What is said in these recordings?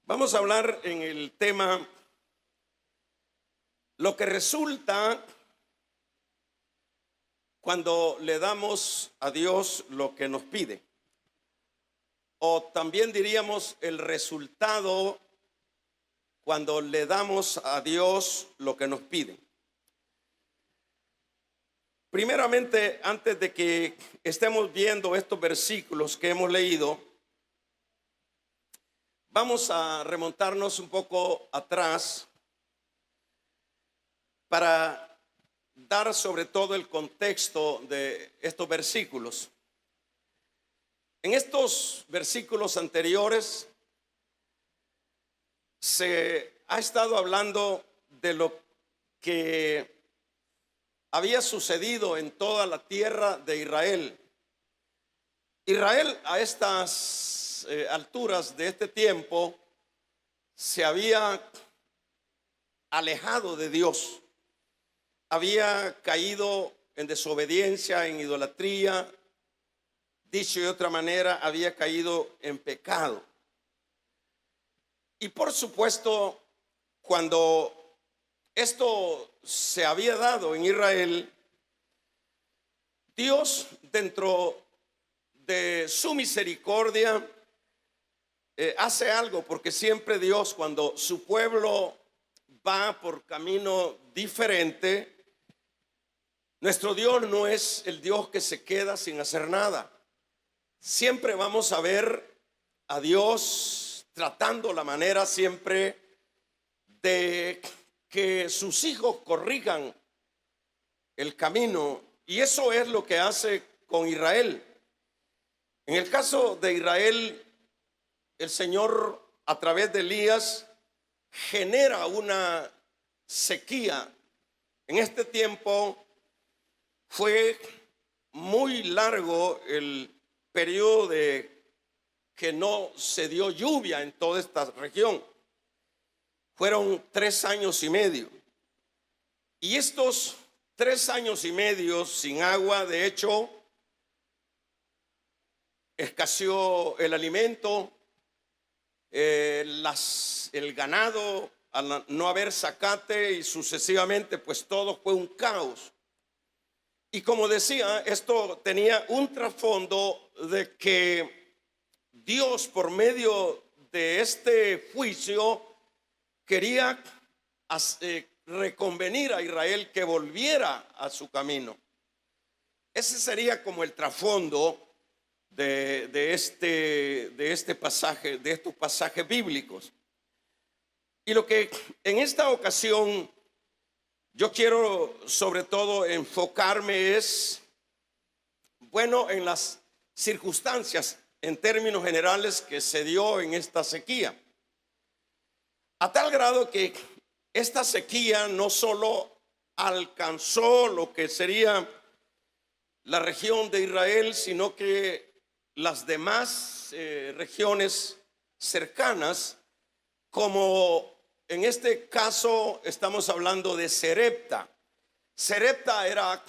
Vamos a hablar en el tema lo que resulta cuando le damos a Dios lo que nos pide. O también diríamos el resultado cuando le damos a Dios lo que nos pide. Primeramente, antes de que estemos viendo estos versículos que hemos leído, vamos a remontarnos un poco atrás para dar sobre todo el contexto de estos versículos. En estos versículos anteriores se ha estado hablando de lo que había sucedido en toda la tierra de Israel. Israel a estas alturas de este tiempo se había alejado de Dios, había caído en desobediencia, en idolatría, dicho de otra manera, había caído en pecado. Y por supuesto, cuando esto se había dado en Israel, Dios, dentro de su misericordia, hace algo, porque siempre Dios, cuando su pueblo va por camino diferente, nuestro Dios no es el Dios que se queda sin hacer nada. Siempre vamos a ver a Dios tratando la manera siempre de que sus hijos corrijan el camino, y eso es lo que hace con Israel. En el caso de Israel, el Señor a través de Elías genera una sequía. En este tiempo fue muy largo el periodo de que no se dio lluvia en toda esta región. Fueron 3 años y medio. Y estos 3 años y medio sin agua, de hecho, escaseó el alimento, el ganado, al no haber zacate y sucesivamente, pues todo fue un caos. Y como decía, esto tenía un trasfondo de que Dios, por medio de este juicio, quería reconvenir a Israel que volviera a su camino. Ese sería como el trasfondo de este pasaje, de estos pasajes bíblicos. Y lo que en esta ocasión yo quiero sobre todo enfocarme es, bueno, en las circunstancias en términos generales que se dio en esta sequía. A tal grado que esta sequía no solo alcanzó lo que sería la región de Israel, sino que las demás regiones cercanas, como en este caso estamos hablando de Sarepta. Sarepta era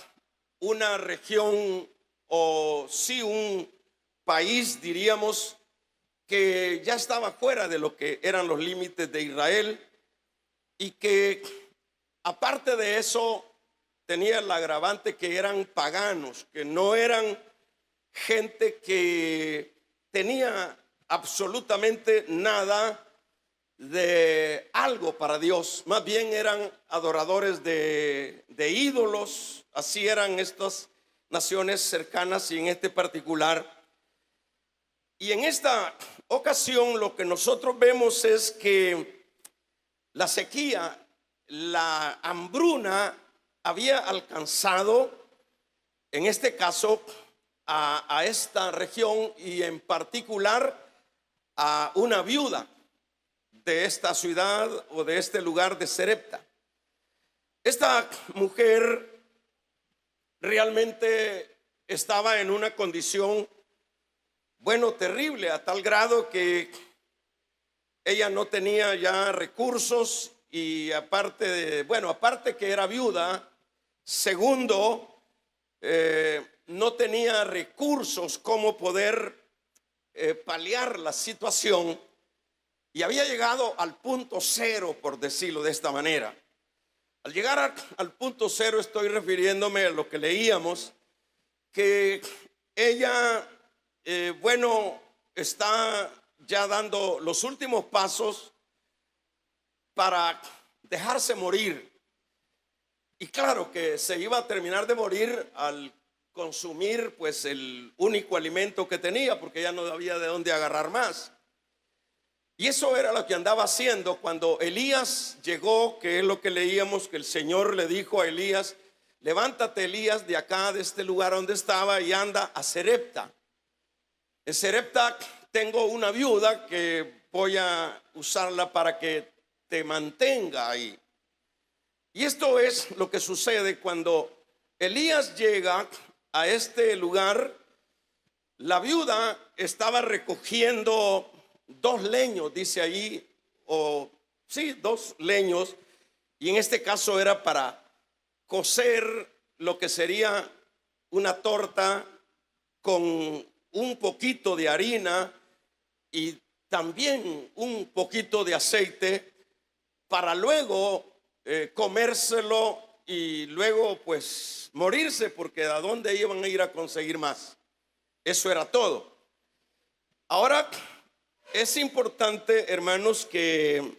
una región, o sí un país, diríamos, que ya estaba fuera de lo que eran los límites de Israel, y que aparte de eso tenía el agravante que eran paganos, que no eran gente que tenía absolutamente nada de algo para Dios. Más bien eran adoradores de ídolos. Así eran estas naciones cercanas y en este particular. Y en esta ocasión lo que nosotros vemos es que la sequía, la hambruna había alcanzado, en este caso, a esta región, y en particular a una viuda de esta ciudad o de este lugar de Sarepta. Esta mujer realmente estaba en una condición, bueno, terrible, a tal grado que ella no tenía ya recursos, y aparte que era viuda, segundo, no tenía recursos como poder paliar la situación. y había llegado al punto cero, por decirlo de esta manera. Al llegar al punto cero estoy refiriéndome a lo que leíamos, que ella, bueno, está ya dando los últimos pasos para dejarse morir. Y claro que se iba a terminar de morir al consumir pues el único alimento que tenía, porque ya no había de dónde agarrar más. Y eso era lo que andaba haciendo cuando Elías llegó, que es lo que leíamos, que el Señor le dijo a Elías: levántate, Elías, de acá, de este lugar donde estaba, y anda a Sarepta. En Sarepta tengo una viuda que voy a usarla para que te mantenga ahí. Y esto es lo que sucede cuando Elías llega a este lugar. La viuda estaba recogiendo 2 leños, dice ahí, o sí, 2 leños, y en este caso era para cocer lo que sería una torta con un poquito de harina y también un poquito de aceite, para luego comérselo y luego pues morirse, porque ¿a dónde iban a ir a conseguir más? Eso era todo. Ahora es importante, hermanos, que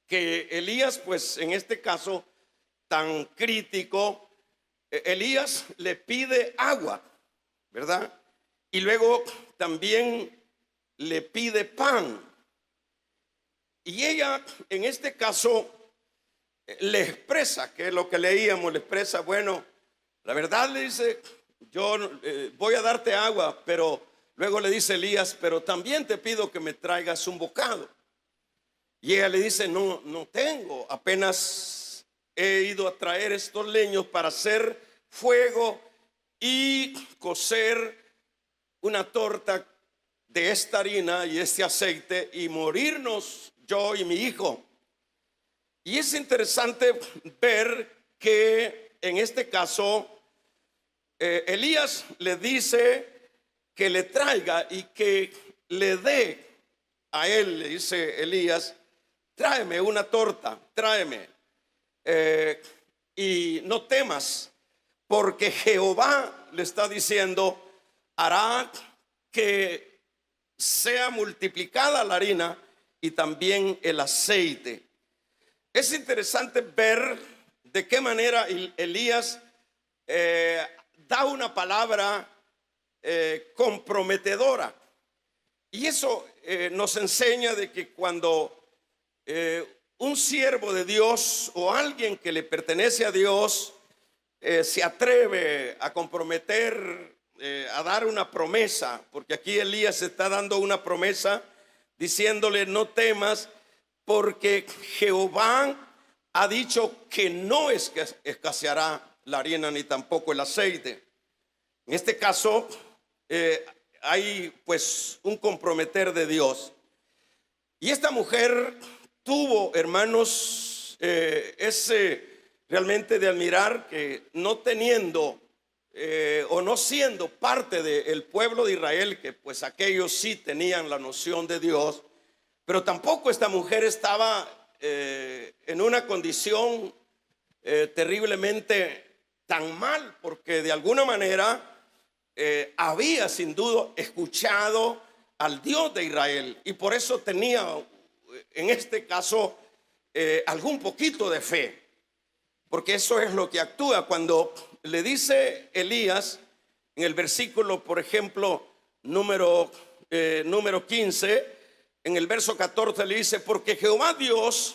Elías, pues en este caso tan crítico, Elías le pide agua, ¿verdad? Y luego también le pide pan. Y ella, en este caso, le expresa, que es lo que leíamos, le expresa, bueno, la verdad, le dice, yo voy a darte agua, pero luego le dice Elías, pero también te pido que me traigas un bocado. Y ella le dice, no tengo, apenas he ido a traer estos leños para hacer fuego y cocer una torta de esta harina y este aceite y morirnos yo y mi hijo. Y es interesante ver que en este caso Elías le dice que le traiga y que le dé a él. Le dice Elías, tráeme una torta, tráeme, y no temas, porque Jehová, le está diciendo, hará que sea multiplicada la harina y también el aceite. Es interesante ver de qué manera Elías da una palabra comprometedora. Y eso nos enseña de que cuando un siervo de Dios o alguien que le pertenece a Dios se atreve a comprometer, a dar una promesa, porque aquí Elías está dando una promesa diciéndole, no temas, porque Jehová ha dicho que no escaseará la harina ni tampoco el aceite. En este caso hay pues un comprometer de Dios. Y esta mujer tuvo, hermanos, realmente de admirar, que no teniendo o no siendo parte del pueblo de Israel, que pues aquellos sí tenían la noción de Dios, pero tampoco esta mujer estaba en una condición terriblemente tan mal, porque de alguna manera había sin duda escuchado al Dios de Israel, y por eso tenía en este caso algún poquito de fe, porque eso es lo que actúa cuando le dice Elías en el versículo, por ejemplo, número 15, en el verso 14 le dice, porque Jehová Dios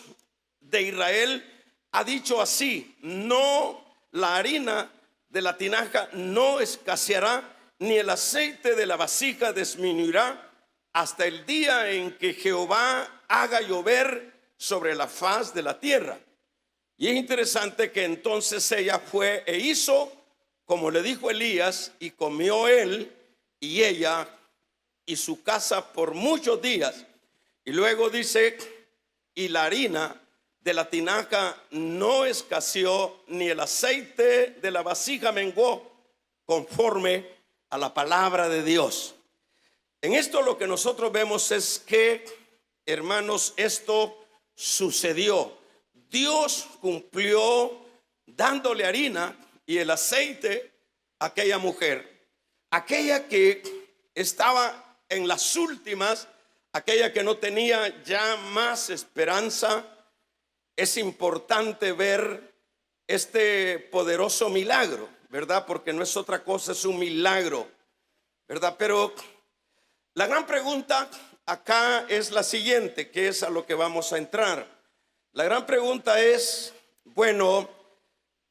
de Israel ha dicho así, no, la harina de la tinaja no escaseará, ni el aceite de la vasija disminuirá, hasta el día en que Jehová haga llover sobre la faz de la tierra. Y es interesante que entonces ella fue e hizo como le dijo Elías, y comió él y ella y su casa por muchos días. Y luego dice, y la harina de la tinaja no escaseó, ni el aceite de la vasija menguó, conforme a la palabra de Dios. En esto lo que nosotros vemos es que hermanos, esto sucedió. Dios cumplió dándole harina y el aceite a aquella mujer, aquella que estaba en las últimas, aquella que no tenía ya más esperanza. Es importante ver este poderoso milagro, ¿verdad? Porque no es otra cosa, es un milagro, ¿verdad? Pero la gran pregunta acá es la siguiente, que es a lo que vamos a entrar. La gran pregunta es, bueno,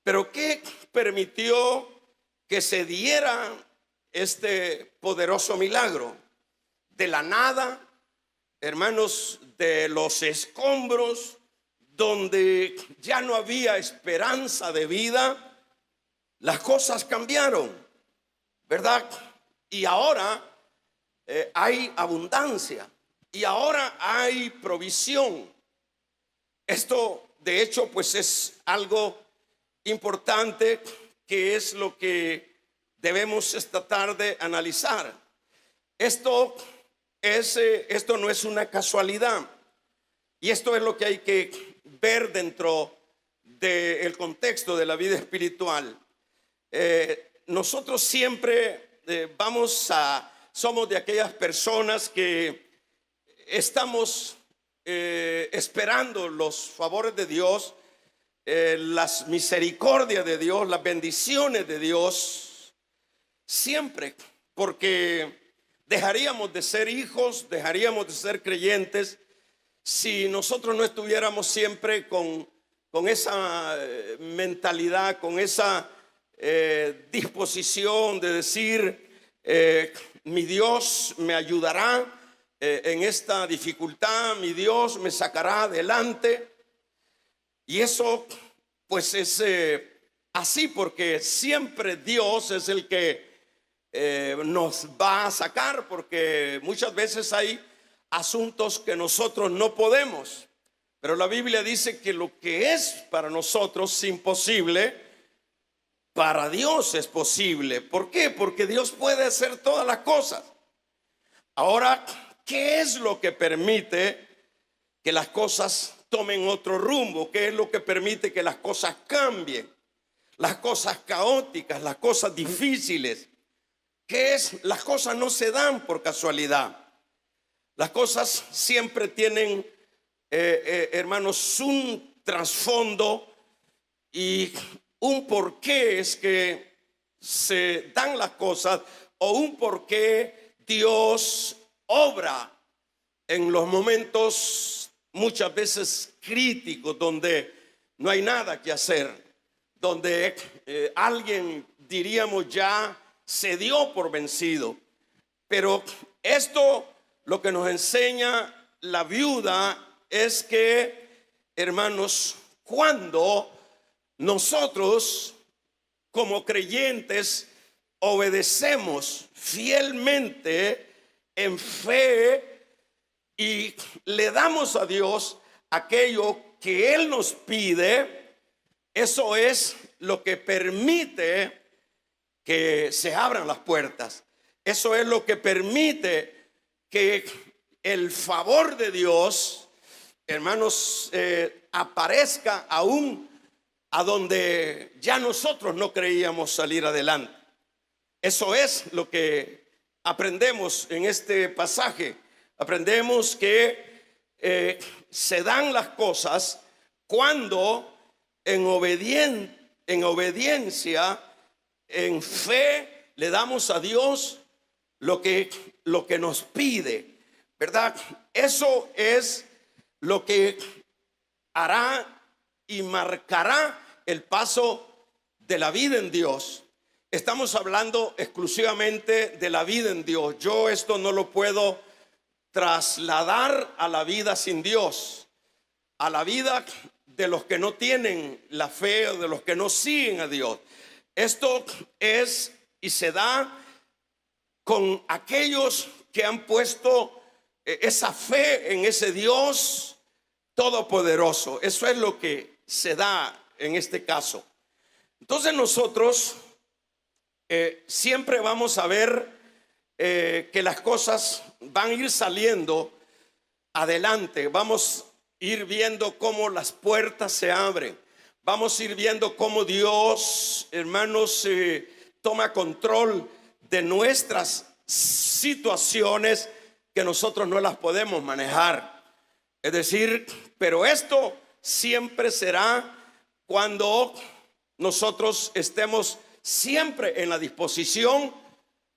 ¿pero qué permitió que se diera este poderoso milagro? De la nada, hermanos, de los escombros, donde ya no había esperanza de vida, las cosas cambiaron, ¿verdad? Y ahora hay abundancia y ahora hay provisión. Esto, de hecho, pues es algo importante, que es lo que debemos esta tarde analizar. Esto no es una casualidad, y esto es lo que hay que ver dentro del contexto de la vida espiritual. Nosotros siempre somos de aquellas personas que estamos esperando los favores de Dios, las misericordias de Dios, las bendiciones de Dios, siempre, porque dejaríamos de ser hijos, dejaríamos de ser creyentes si nosotros no estuviéramos siempre con esa mentalidad, con esa disposición de decir, mi Dios me ayudará en esta dificultad, mi Dios me sacará adelante. Y eso pues es así, porque siempre Dios es el que nos va a sacar, porque muchas veces hay asuntos que nosotros no podemos, pero la Biblia dice que lo que es para nosotros imposible, para Dios es posible. ¿Por qué? Porque Dios puede hacer todas las cosas. Ahora, ¿qué es lo que permite que las cosas tomen otro rumbo? ¿Qué es lo que permite que las cosas cambien? Las cosas caóticas, las cosas difíciles. ¿Qué es? Las cosas no se dan por casualidad. Las cosas siempre tienen, hermanos, un trasfondo y un porqué es que se dan las cosas, o un porqué Dios obra en los momentos muchas veces críticos, donde no hay nada que hacer, donde alguien, diríamos, ya se dio por vencido. Pero esto, lo que nos enseña la viuda, es que, hermanos, cuando nosotros como creyentes obedecemos fielmente en fe y le damos a Dios aquello que Él nos pide, eso es lo que permite que se abran las puertas. Eso es lo que permite que el favor de Dios, hermanos, aparezca aún a donde ya nosotros no creíamos salir adelante. Eso es lo que aprendemos en este pasaje. Aprendemos que se dan las cosas cuando en obediencia, en fe, le damos a Dios lo que nos pide, ¿verdad? Eso es lo que hará y marcará el paso de la vida en Dios. Estamos hablando exclusivamente de la vida en Dios. Yo esto no lo puedo trasladar a la vida sin Dios, a la vida de los que no tienen la fe o de los que no siguen a Dios. Esto es y se da con aquellos que han puesto esa fe en ese Dios todopoderoso. Eso es lo que se da en este caso. Entonces nosotros siempre vamos a ver que las cosas van a ir saliendo adelante vamos a ir viendo cómo las puertas se abren. Vamos a ir viendo cómo Dios, hermanos, toma control de nuestras situaciones que nosotros no las podemos manejar. Es decir, pero esto siempre será cuando nosotros estemos siempre en la disposición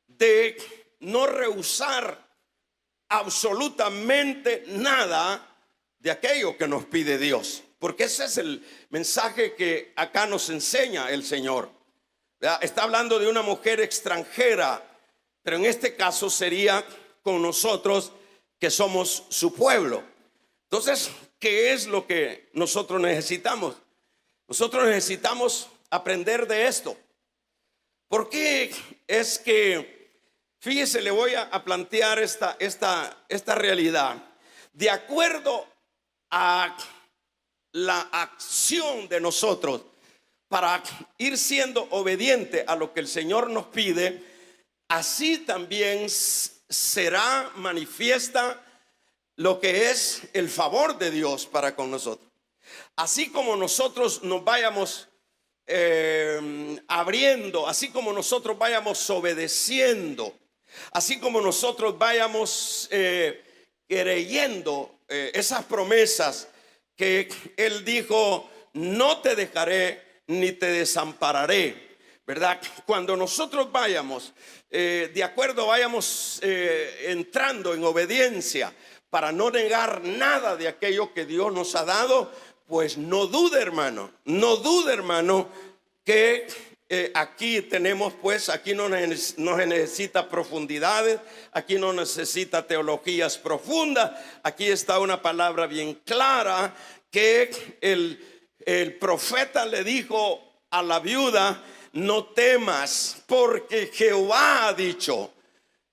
de no rehusar absolutamente nada de aquello que nos pide Dios, porque ese es el mensaje que acá nos enseña el Señor. Está hablando de una mujer extranjera, pero en este caso sería con nosotros que somos su pueblo. Entonces, ¿qué es lo que nosotros necesitamos? Nosotros necesitamos aprender de esto. ¿Por qué es que, fíjese, le voy a plantear esta realidad? De acuerdo a la acción de nosotros para ir siendo obediente a lo que el Señor nos pide, así también será manifiesta lo que es el favor de Dios para con nosotros. Así como nosotros nos vayamos abriendo, así como nosotros vayamos obedeciendo, así como nosotros vayamos creyendo esas promesas que Él dijo: no te dejaré ni te desampararé, ¿verdad? Cuando nosotros vayamos de acuerdo, vayamos entrando en obediencia para no negar nada de aquello que Dios nos ha dado, pues no dude, hermano, no dude, hermano, que aquí tenemos, pues aquí no se necesita profundidades, aquí no necesita teologías profundas, aquí está una palabra bien clara que el profeta le dijo a la viuda: no temas, porque Jehová ha dicho.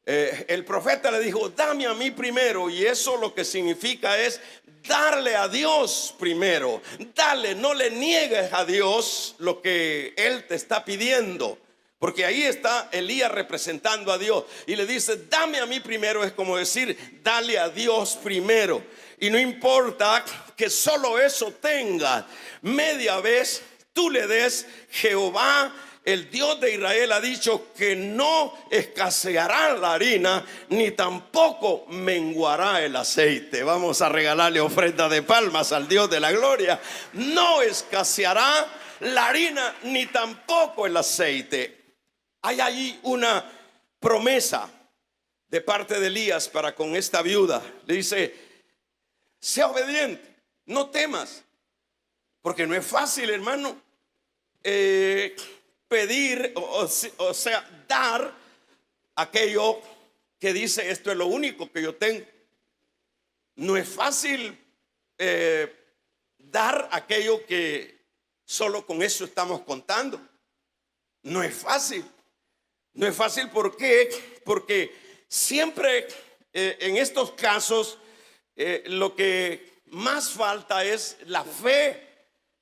El profeta le dijo: dame a mí primero, y eso lo que significa es darle a Dios primero. Dale, no le niegues a Dios lo que Él te está pidiendo, porque ahí está Elías representando a Dios y le dice: dame a mí primero. Es como decir, dale a Dios primero, y no importa que solo eso tenga, media vez tú le des. Jehová, el Dios de Israel, ha dicho que no escaseará la harina, ni tampoco menguará el aceite. Vamos a regalarle ofrenda de palmas al Dios de la gloria. No escaseará la harina, ni tampoco el aceite. Hay ahí una promesa de parte de Elías para con esta viuda. Le dice: sea obediente, no temas, porque no es fácil, hermano, pedir, o sea, dar aquello que dice: esto es lo único que yo tengo. No es fácil dar aquello que solo con eso estamos contando. No es fácil. No es fácil, ¿por qué? Porque siempre en estos casos lo que más falta es la fe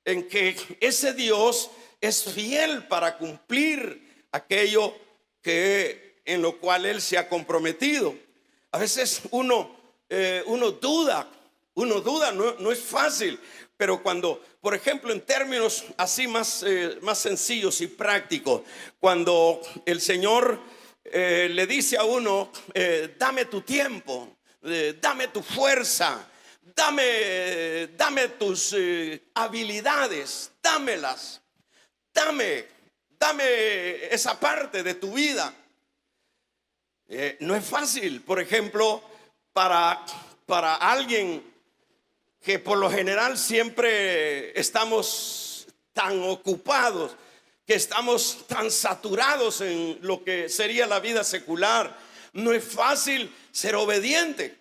en que ese Dios es fiel para cumplir aquello que en lo cual Él se ha comprometido. A veces uno duda, no es fácil. Pero cuando, por ejemplo, en términos así más sencillos y prácticos, cuando el Señor le dice a uno: dame tu tiempo, dame tu fuerza, dame tus habilidades, dámelas, dame esa parte de tu vida. No es fácil, por ejemplo, para alguien que por lo general siempre estamos tan ocupados, que estamos tan saturados en lo que sería la vida secular. No es fácil ser obediente.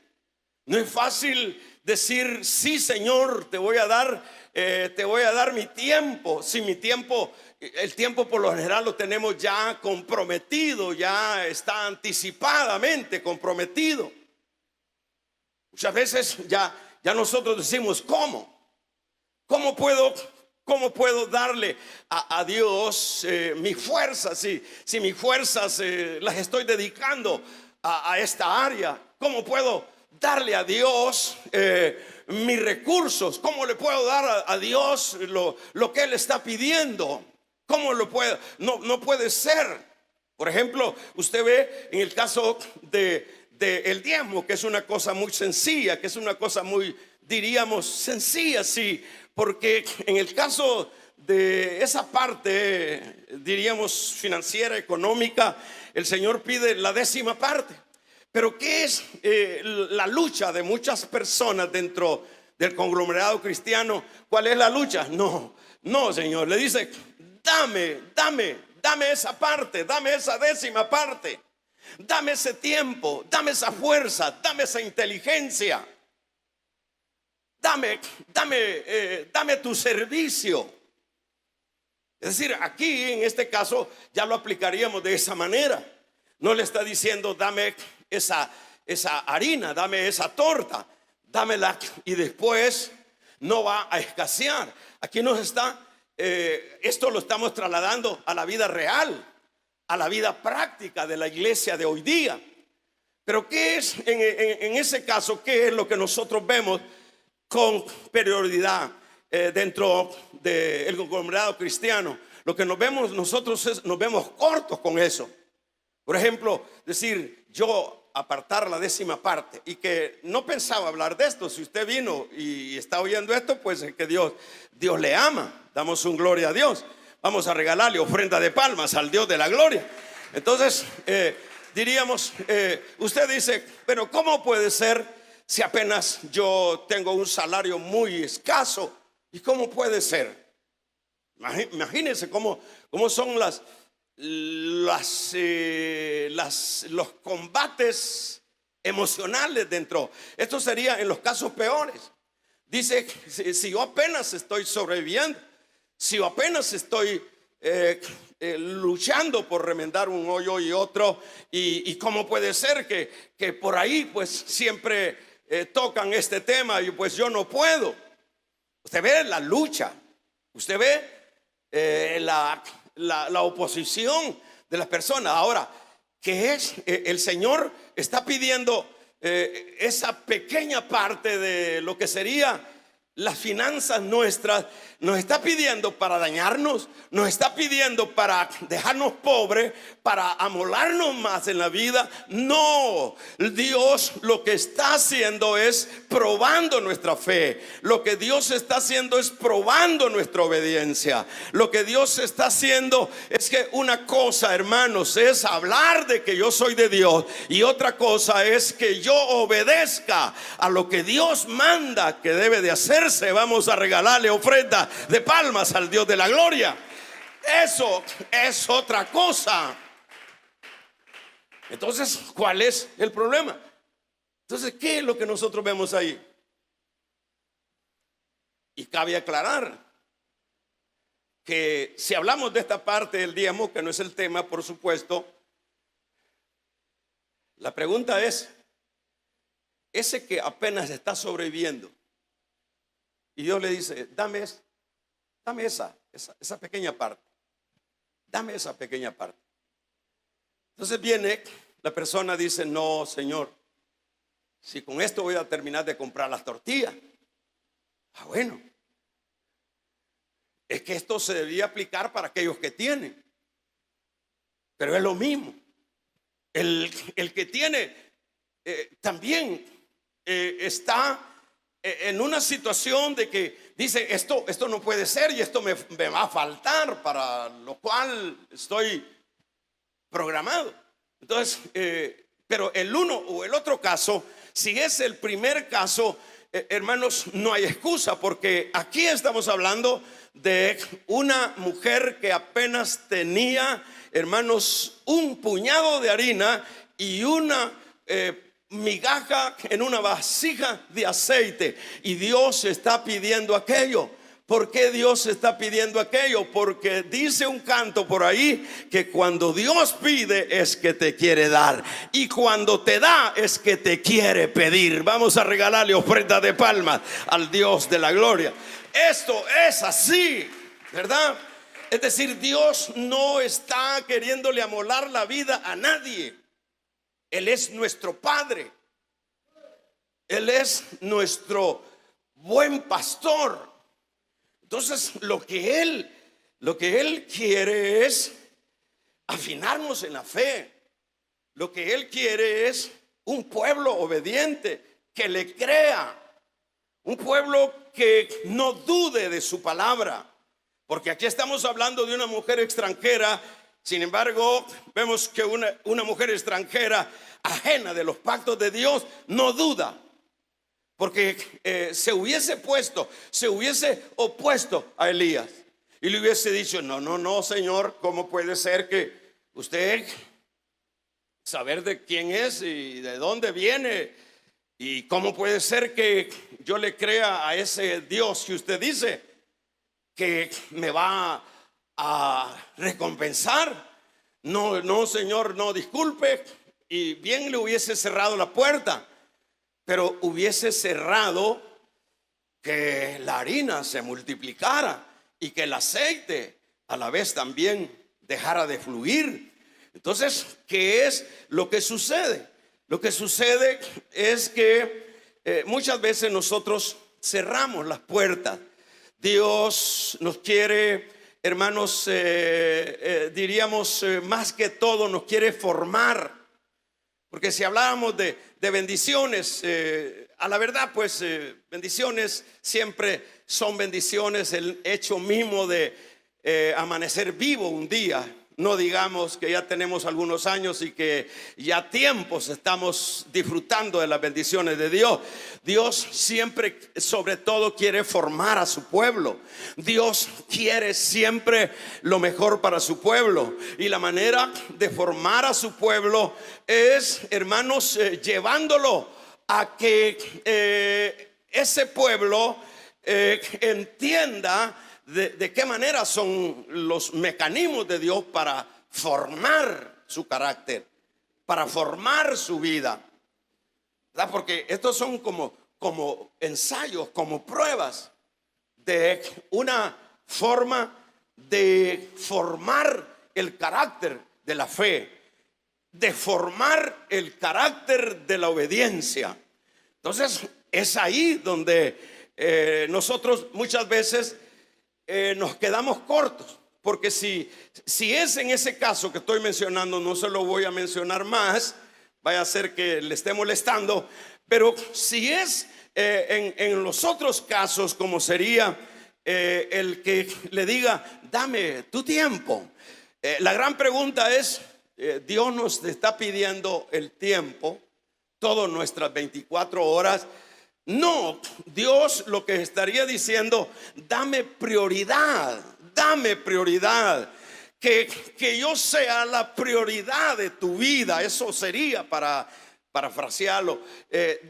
No es fácil decir: sí, Señor, te voy a dar mi tiempo. Si mi tiempo, el tiempo por lo general lo tenemos ya comprometido, ya está anticipadamente comprometido. Muchas veces ya nosotros decimos: ¿Cómo puedo darle a Dios mis fuerzas si mis fuerzas las estoy dedicando a esta área? ¿Cómo puedo darle a Dios mis recursos? ¿Cómo le puedo dar a Dios lo que Él está pidiendo? ¿Cómo lo puedo? No puede ser. Por ejemplo, usted ve en el caso de el diezmo, que es una cosa muy sencilla, que es una cosa muy, diríamos, sencilla, sí, porque en el caso de esa parte, diríamos, financiera, económica, el Señor pide la 10ª parte. Pero ¿qué es la lucha de muchas personas dentro del conglomerado cristiano? ¿Cuál es la lucha? No, Señor, le dice, dame esa parte, dame esa 10ª parte, dame ese tiempo, dame esa fuerza, dame esa inteligencia, dame tu servicio. Es decir, aquí en este caso ya lo aplicaríamos de esa manera. No le está diciendo dame esa harina, dame esa torta, dámela y después no va a escasear. Aquí nos está, esto lo estamos trasladando a la vida real, a la vida práctica de la iglesia de hoy día. Pero ¿qué es en ese caso? ¿Qué es lo que nosotros vemos con prioridad dentro del conglomerado cristiano? Lo que nos vemos nosotros nos vemos cortos con eso. Por ejemplo, decir yo apartar la 10ª parte, y que no pensaba hablar de esto. Si usted vino y está oyendo esto, pues es que Dios le ama. Damos un gloria a Dios. Vamos a regalarle ofrenda de palmas al Dios de la gloria. Entonces diríamos, usted dice, pero ¿cómo puede ser si apenas yo tengo un salario muy escaso? ¿Y cómo puede ser? Imagínense cómo son los combates emocionales dentro. Esto sería en los casos peores. Dice, si yo apenas estoy sobreviviendo, si yo apenas estoy luchando por remendar un hoyo y otro, y cómo puede ser que por ahí pues siempre tocan este tema y pues yo no puedo. Usted ve la lucha, usted ve la oposición de las personas. Ahora, ¿qué es? El Señor está pidiendo esa pequeña parte de lo que sería las finanzas nuestras. Nos está pidiendo para dañarnos, nos está pidiendo para dejarnos pobres, para amolarnos más en la vida. No, Dios lo que está haciendo es probando nuestra fe. Lo que Dios está haciendo es probando nuestra obediencia. Lo que Dios está haciendo es que una cosa, hermanos, es hablar de que yo soy de Dios, y otra cosa es que yo obedezca a lo que Dios manda que debe de hacerse. Vamos a regalarle ofrenda de palmas al Dios de la gloria. Eso es otra cosa. Entonces, ¿cuál es el problema? Entonces, ¿qué es lo que nosotros vemos ahí? Y cabe aclarar que si hablamos de esta parte del diezmo, que no es el tema, por supuesto, la pregunta es, ese que apenas está sobreviviendo y Dios le dice, dame esa pequeña parte, dame esa pequeña parte. Entonces viene la persona, dice, no, Señor, si con esto voy a terminar de comprar las tortillas. Bueno, es que esto se debería aplicar para aquellos que tienen, pero es lo mismo. El que tiene también está en una situación de que dice, esto no puede ser, y esto me va a faltar, para lo cual estoy programado. Entonces, pero el uno o el otro caso, si es el primer caso, hermanos, no hay excusa, porque aquí estamos hablando de una mujer que apenas tenía, hermanos, un puñado de harina y una migaja en una vasija de aceite, y Dios está pidiendo aquello. ¿Por qué Dios está pidiendo aquello? Porque dice un canto por ahí que cuando Dios pide es que te quiere dar, y cuando te da es que te quiere pedir. Vamos a regalarle ofrenda de palmas al Dios de la gloria. Esto es así, ¿verdad? Es decir, Dios no está queriéndole amolar la vida a nadie. Él es nuestro Padre. Él es nuestro buen pastor. Entonces lo que Él quiere es afinarnos en la fe. Lo que Él quiere es un pueblo obediente, que le crea, un pueblo que no dude de su palabra. Porque aquí estamos hablando de una mujer extranjera. Sin embargo, vemos que una mujer extranjera, ajena de los pactos de Dios, no duda. Porque se hubiese opuesto a Elías y le hubiese dicho: no, Señor, ¿cómo puede ser que usted saber de quién es y de dónde viene? ¿Y cómo puede ser que yo le crea a ese Dios que usted dice que me va a recompensar? No, Señor, no, disculpe. Y bien le hubiese cerrado la puerta, pero hubiese cerrado que la harina se multiplicara y que el aceite a la vez también dejara de fluir. Entonces, ¿qué es lo que sucede? Lo que sucede es que muchas veces nosotros cerramos las puertas. Dios nos quiere, hermanos, diríamos más que todo nos quiere formar. Porque si hablábamos de bendiciones, a la verdad pues bendiciones siempre son bendiciones. El hecho mismo de amanecer vivo un día, no digamos que ya tenemos algunos años y que ya tiempos estamos disfrutando de las bendiciones de Dios. Dios siempre, sobre todo, quiere formar a su pueblo. Dios quiere siempre lo mejor para su pueblo. Y la manera de formar a su pueblo es, hermanos, llevándolo a que ese pueblo entienda de qué manera son los mecanismos de Dios para formar su carácter, para formar su vida, ¿verdad? Porque estos son como ensayos, como pruebas de una forma de formar el carácter de la fe, de formar el carácter de la obediencia. Entonces es ahí donde nosotros muchas veces nos quedamos cortos. Porque si es en ese caso que estoy mencionando, no se lo voy a mencionar más, vaya a ser que le esté molestando. Pero si es en los otros casos, como sería el que le diga: dame tu tiempo. La gran pregunta es, Dios nos está pidiendo el tiempo, todas nuestras 24 horas. No, Dios lo que estaría diciendo: dame prioridad, dame prioridad. Que yo sea la prioridad de tu vida. Eso sería, para parafrasearlo,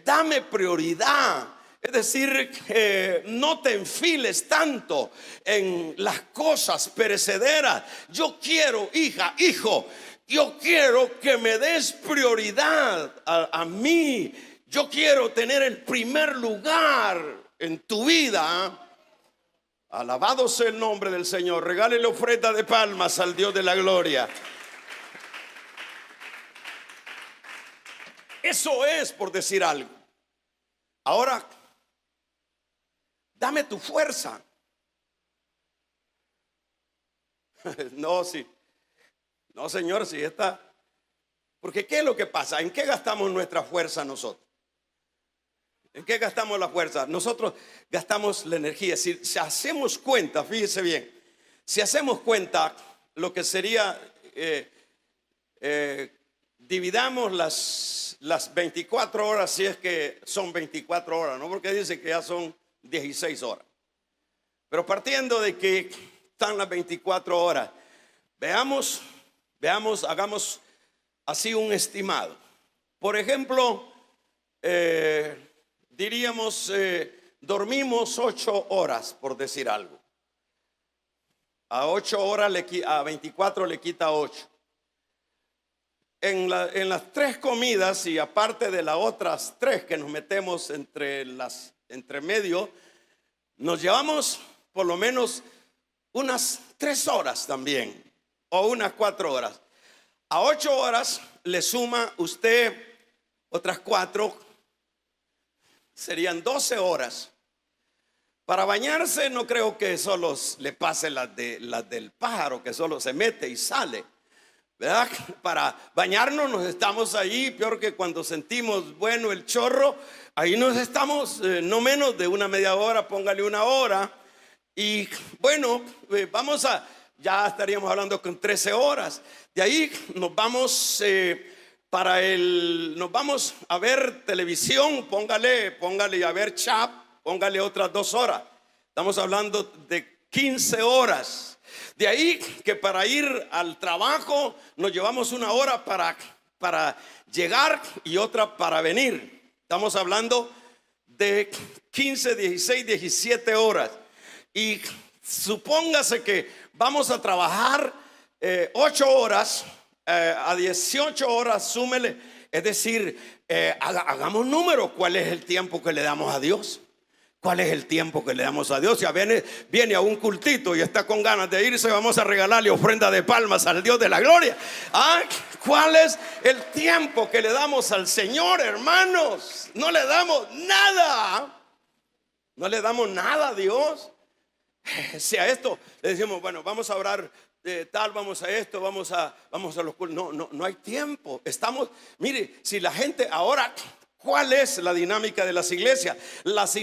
dame prioridad. Es decir, no te enfiles tanto en las cosas perecederas. Yo quiero, hija, hijo, yo quiero que me des prioridad a mí. Yo quiero tener el primer lugar en tu vida. Alabado sea el nombre del Señor. Regálele ofrenda de palmas al Dios de la gloria. Eso es, por decir algo. Ahora, dame tu fuerza. No, Señor, si está. Porque ¿qué es lo que pasa? ¿En qué gastamos nuestra fuerza nosotros? ¿En qué gastamos la fuerza? Nosotros gastamos la energía. Si hacemos cuenta, fíjese bien, si hacemos cuenta lo que sería, dividamos las 24 horas, si es que son 24 horas, ¿no? Porque dice que ya son 16 horas. Pero partiendo de que están las 24 horas, veamos, hagamos así un estimado. Por ejemplo, diríamos, dormimos 8 horas, por decir algo. A 8 horas, a 24 le quita 8. En las 3 comidas, y aparte de las otras 3 que nos metemos entre medio, nos llevamos por lo menos unas 3 horas también, o unas 4 horas. A 8 horas le suma usted otras 4. serían 12 horas. Para bañarse no creo que solo le pase las del pájaro, que solo se mete y sale, ¿verdad? Para bañarnos nos estamos ahí, peor que cuando sentimos bueno el chorro, ahí nos estamos no menos de una media hora, póngale una hora. Y bueno, ya estaríamos hablando con 13 horas. De ahí nos vamos nos vamos a ver televisión, póngale a ver chat, póngale otras 2 horas. Estamos hablando de 15 horas. De ahí que para ir al trabajo nos llevamos 1 hora para llegar y otra para venir. Estamos hablando de 15, 16, 17 horas. Y supóngase que vamos a trabajar 8 horas, a 18 horas, súmele. Es decir, hagamos números. ¿Cuál es el tiempo que le damos a Dios? ¿Cuál es el tiempo que le damos a Dios? Ya viene a un cultito y está con ganas de irse, vamos a regalarle ofrenda de palmas al Dios de la gloria. ¿Cuál es el tiempo que le damos al Señor, hermanos? No le damos nada. No le damos nada a Dios. Si a esto le decimos, bueno, vamos a orar tal, vamos a esto, vamos a los cultos. No hay tiempo. Mire, si la gente ahora, ¿cuál es la dinámica de las iglesias? Las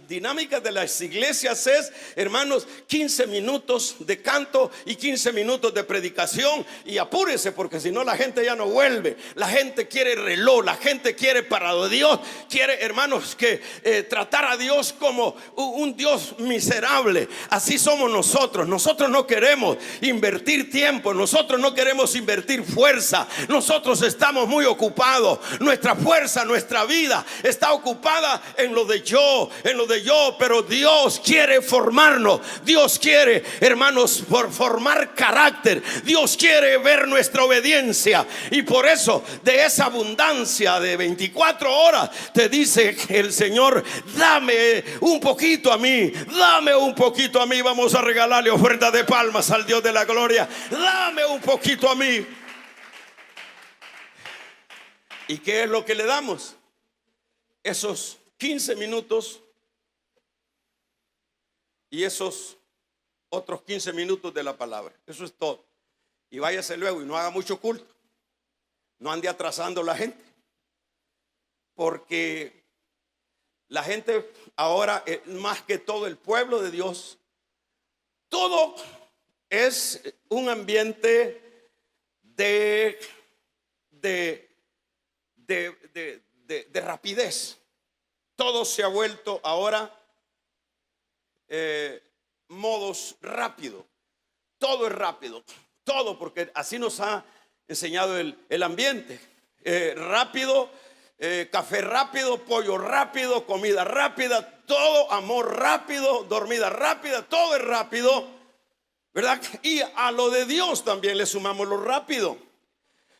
dinámicas de las iglesias es, hermanos, 15 minutos de canto y 15 minutos de predicación. Y apúrese, porque si no la gente ya no vuelve. La gente quiere reloj, la gente quiere para Dios. Quiere, hermanos, que tratar a Dios como un Dios miserable. Así somos nosotros. Nosotros no queremos invertir tiempo. Nosotros no queremos invertir fuerza. Nosotros estamos muy ocupados. Nuestra fuerza, nuestra vida está ocupada en lo de yo, pero Dios quiere formarnos. Dios quiere, hermanos, formar carácter. Dios quiere ver nuestra obediencia. Y por eso, de esa abundancia de 24 horas, te dice el Señor, dame un poquito a mí, dame un poquito a mí. Vamos a regalarle ofrenda de palmas al Dios de la gloria. Dame un poquito a mí. ¿Y qué es lo que le damos? Esos 15 minutos y esos otros 15 minutos de la palabra. Eso es todo. Y váyase luego y no haga mucho culto. No ande atrasando a la gente. Porque la gente ahora, más que todo el pueblo de Dios, todo es un ambiente de rapidez. Todo se ha vuelto ahora modos rápido. Todo es rápido. Todo, porque así nos ha enseñado el ambiente. Rápido, café rápido, pollo rápido, comida rápida, todo, amor rápido, dormida rápida, todo es rápido, ¿verdad? Y a lo de Dios también le sumamos lo rápido.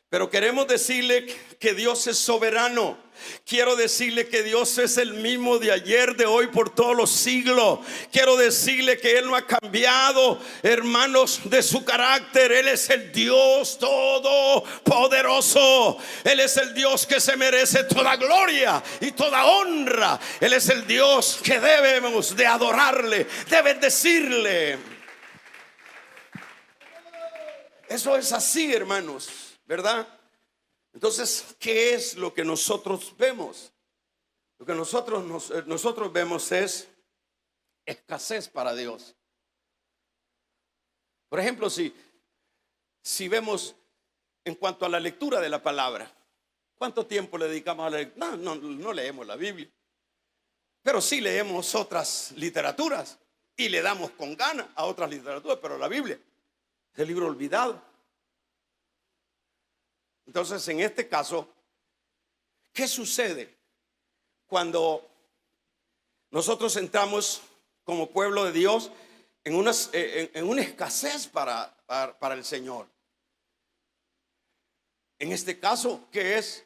Pero queremos decirle que Dios es soberano. Quiero decirle que Dios es el mismo de ayer, de hoy, por todos los siglos. Quiero decirle que Él no ha cambiado, hermanos, de su carácter. Él es el Dios todopoderoso. Él es el Dios que se merece toda gloria y toda honra. Él es el Dios que debemos de adorarle, deben decirle. Eso es así, hermanos, ¿verdad? Entonces, ¿qué es lo que nosotros vemos? Lo que nosotros vemos es escasez para Dios. Por ejemplo, si vemos en cuanto a la lectura de la palabra, ¿cuánto tiempo le dedicamos a la lectura? No leemos la Biblia, pero sí leemos otras literaturas y le damos con ganas a otras literaturas, pero la Biblia es el libro olvidado. Entonces, en este caso, ¿qué sucede cuando nosotros entramos como pueblo de Dios en una escasez para el Señor? En este caso, ¿qué es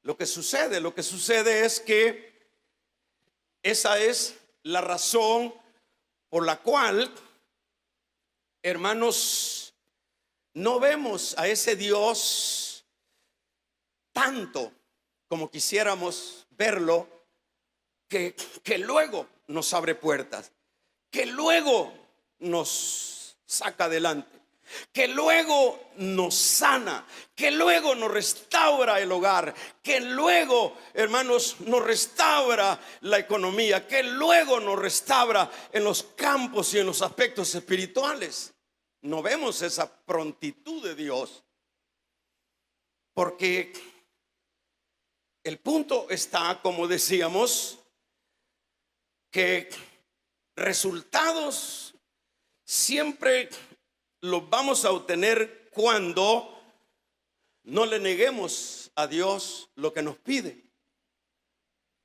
lo que sucede? Lo que sucede es que esa es la razón por la cual, hermanos, no vemos a ese Dios tanto como quisiéramos verlo, que luego nos abre puertas, que luego nos saca adelante, que luego nos sana, que luego nos restaura el hogar, que luego, hermanos, nos restaura la economía, que luego nos restaura en los campos y en los aspectos espirituales. No vemos esa prontitud de Dios, porque el punto está, como decíamos, que resultados siempre los vamos a obtener cuando no le neguemos a Dios lo que nos pide.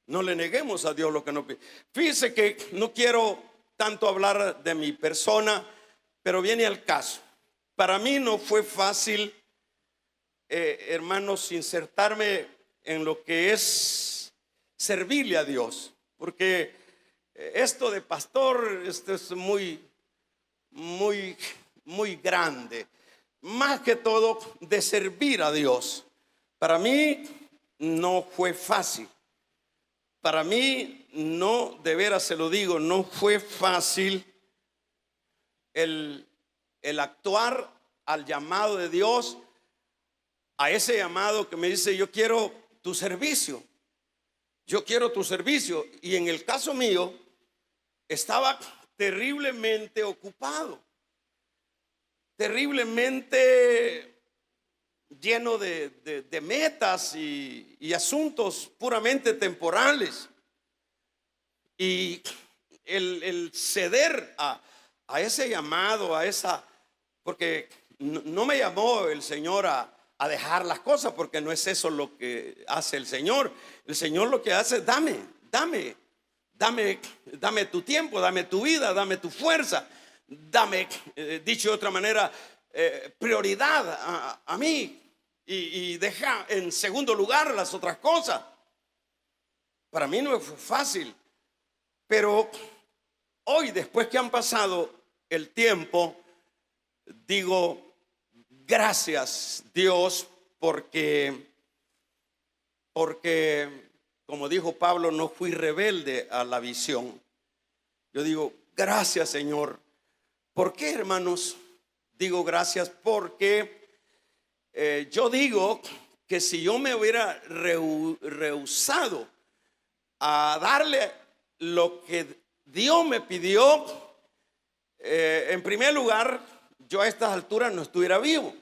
No le neguemos a Dios lo que nos pide. Fíjese que no quiero tanto hablar de mi persona, pero viene al caso. Para mí no fue fácil, hermanos, insertarme en lo que es servirle a Dios, porque esto de pastor, esto es muy grande, más que todo de servir a Dios. Para mí no fue fácil. Para mí no, de veras se lo digo, no fue fácil el actuar al llamado de Dios, a ese llamado que me dice: yo quiero tu servicio, yo quiero tu servicio. Y en el caso mío estaba terriblemente ocupado, terriblemente lleno de metas y asuntos puramente temporales. Y el ceder a ese llamado, a esa, porque no me llamó el Señor a dejar las cosas, porque no es eso lo que hace el Señor. El Señor lo que hace es dame tu tiempo, dame tu vida, dame tu fuerza, dame, dicho de otra manera, prioridad a mí, y deja en segundo lugar las otras cosas. Para mí no fue fácil, pero hoy, después que han pasado el tiempo, digo: gracias, Dios, porque como dijo Pablo, no fui rebelde a la visión. Yo digo: gracias, Señor. ¿Por qué, hermanos? Digo gracias porque yo digo que si yo me hubiera rehusado a darle lo que Dios me pidió, en primer lugar, yo a estas alturas no estuviera vivo.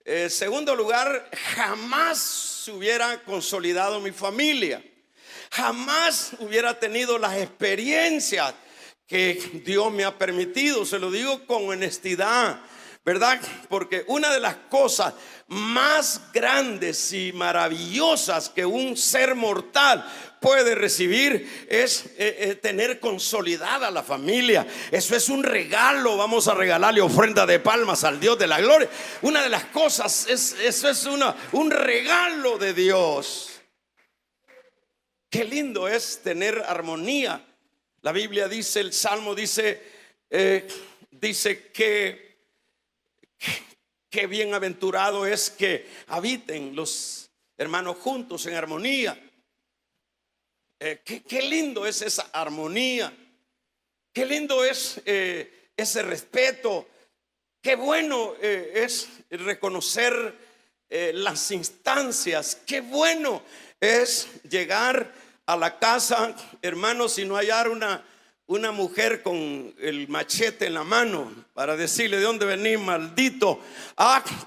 En segundo lugar, jamás se hubiera consolidado mi familia, jamás hubiera tenido las experiencias que Dios me ha permitido. Se lo digo con honestidad, ¿verdad? Porque una de las cosas más grandes y maravillosas que un ser mortal puede recibir es tener consolidada la familia. Eso es un regalo. Vamos a regalarle ofrenda de palmas al Dios de la gloria. Una de las cosas eso es un regalo de Dios. Qué lindo es tener armonía. La Biblia dice, el Salmo dice que bienaventurado es que habiten los hermanos juntos en armonía. Qué lindo es esa armonía. Qué lindo es ese respeto. Qué bueno es reconocer las instancias. Qué bueno es llegar a la casa, hermanos, y no hallar una mujer con el machete en la mano para decirle: ¿de dónde venís, maldito?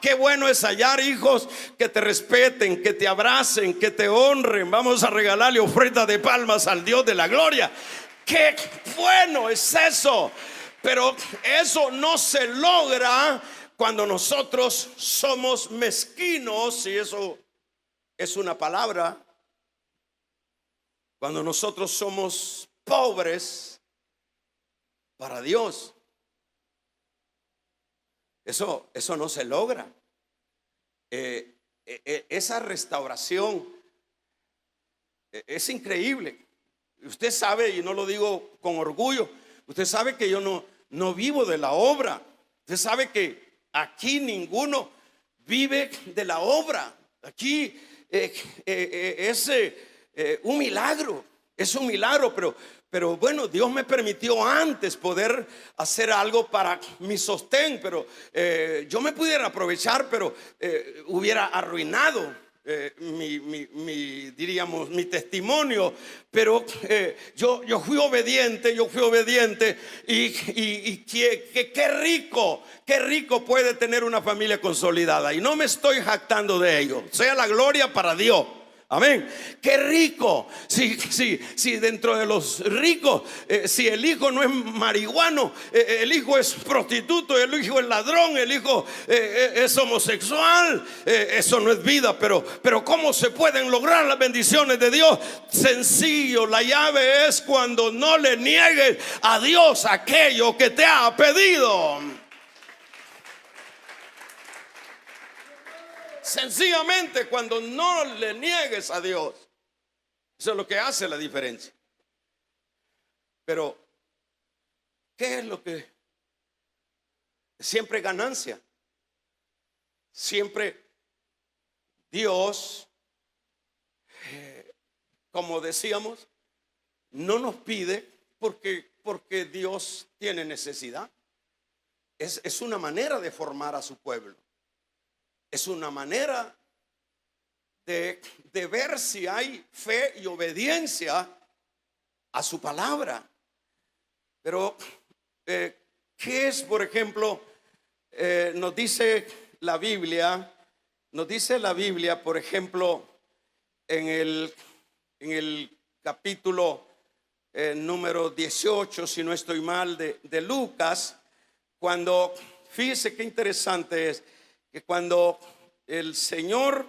Qué bueno es hallar hijos que te respeten, que te abracen, que te honren. Vamos a regalarle ofrenda de palmas al Dios de la gloria. Qué bueno es eso. Pero eso no se logra cuando nosotros somos mezquinos, y eso es una palabra. Cuando nosotros somos pobres para Dios, eso no se logra. Esa restauración es increíble. Usted sabe, y no lo digo con orgullo, usted sabe que yo no vivo de la obra. Usted sabe que aquí ninguno vive de la obra. Aquí es un milagro. Es un milagro, pero bueno, Dios me permitió antes poder hacer algo para mi sostén, pero yo me pudiera aprovechar, pero hubiera arruinado diríamos, mi testimonio. Pero yo fui obediente, y qué rico puede tener una familia consolidada. Y no me estoy jactando de ello, sea la gloria para Dios. Amén. Qué rico. Si dentro de los ricos, si el hijo no es marihuano, el hijo es prostituto, el hijo es ladrón, el hijo es homosexual, eso no es vida. Pero ¿cómo se pueden lograr las bendiciones de Dios? Sencillo, la llave es cuando no le niegues a Dios aquello que te ha pedido. Sencillamente, cuando no le niegues a Dios, eso es lo que hace la diferencia. Pero ¿qué es lo que siempre ganancia? Siempre Dios, como decíamos, no nos pide porque Dios tiene necesidad. Es una manera de formar a su pueblo. Es una manera de ver si hay fe y obediencia a su palabra. Pero ¿qué es, por ejemplo, nos dice la Biblia, por ejemplo, en el capítulo número 18, si no estoy mal, de Lucas, cuando, fíjese qué interesante es, que cuando el Señor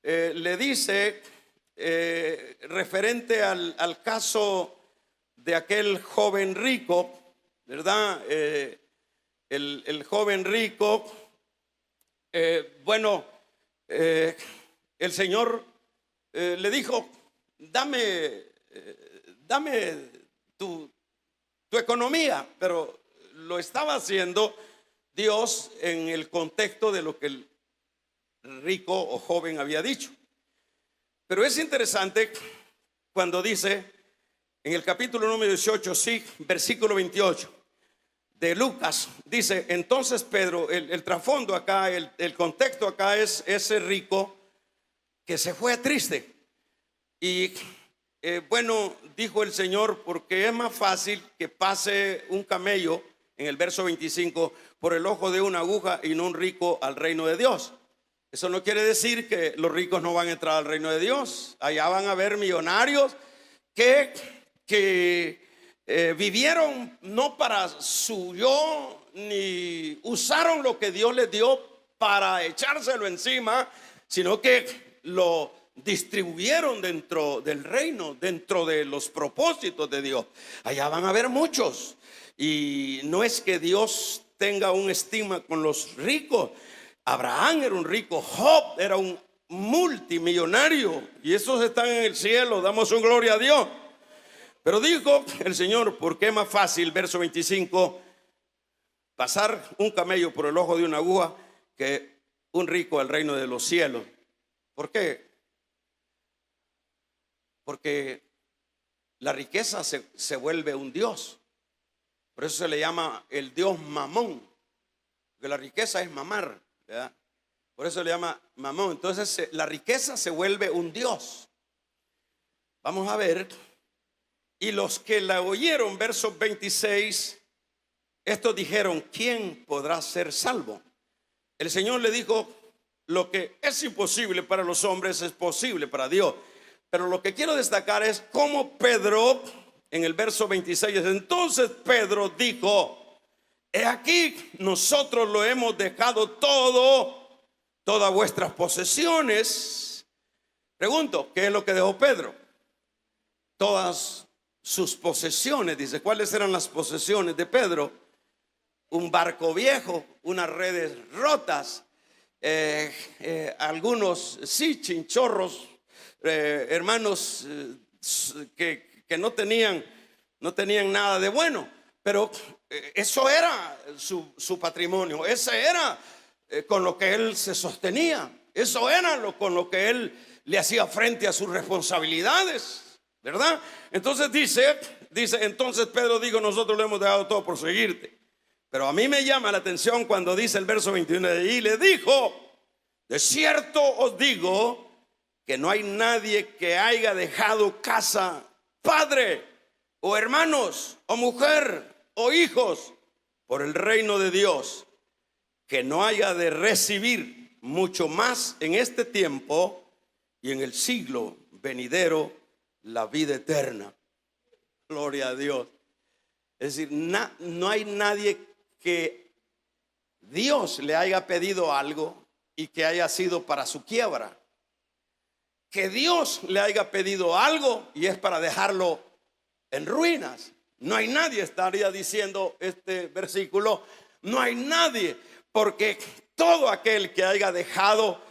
le dice referente al caso de aquel joven rico, ¿verdad? El joven rico, el Señor le dijo, dame tu economía, pero lo estaba haciendo Dios en el contexto de lo que el rico o joven había dicho. Pero es interesante cuando dice en el capítulo número 18, sí, versículo 28 de Lucas, dice, entonces Pedro, el trasfondo acá, el contexto acá es ese rico que se fue triste. Y dijo el Señor, porque es más fácil que pase un camello, en el verso 25, por el ojo de una aguja y no un rico al reino de Dios. Eso no quiere decir que los ricos no van a entrar al reino de Dios. Allá van a haber millonarios que vivieron no para su yo, ni usaron lo que Dios les dio para echárselo encima, sino que lo distribuyeron dentro del reino, dentro de los propósitos de Dios. Allá van a haber muchos. Y no es que Dios tenga un estigma con los ricos. Abraham era un rico, Job era un multimillonario, y esos están en el cielo, damos su gloria a Dios. Pero dijo el Señor, porque es más fácil, verso 25, pasar un camello por el ojo de una aguja que un rico al reino de los cielos. ¿Por qué? Porque la riqueza se vuelve un Dios. Por eso se le llama el Dios Mamón, porque la riqueza es mamar, ¿verdad? Por eso le llama Mamón. Entonces la riqueza se vuelve un Dios. Vamos a ver. Y los que la oyeron, verso 26, estos dijeron, ¿quién podrá ser salvo? El Señor le dijo, lo que es imposible para los hombres es posible para Dios. Pero lo que quiero destacar es cómo Pedro, en el verso 26, entonces Pedro dijo, he aquí, nosotros lo hemos dejado todo, todas vuestras posesiones. Pregunto, ¿qué es lo que dejó Pedro? Todas sus posesiones. Dice, ¿cuáles eran las posesiones de Pedro? Un barco viejo, unas redes rotas, algunos sí chinchorros, hermanos que no tenían nada de bueno, pero eso era su patrimonio, ese era con lo que él se sostenía, eso era con lo que él le hacía frente a sus responsabilidades. ¿verdad? Entonces dice, entonces Pedro dijo, nosotros lo hemos dejado todo por seguirte. Pero a mí me llama la atención cuando dice el verso 21 de ahí, le dijo, de cierto os digo que no hay nadie que haya dejado casa, padre o hermanos o mujer o hijos por el reino de Dios, que no haya de recibir mucho más en este tiempo y en el siglo venidero la vida eterna. Gloria a Dios. Es decir, no hay nadie que Dios le haya pedido algo y que haya sido para su quiebra. Que Dios le haya pedido algo y es para dejarlo en ruinas. No hay nadie, estaría diciendo este versículo, no hay nadie, porque todo aquel que haya dejado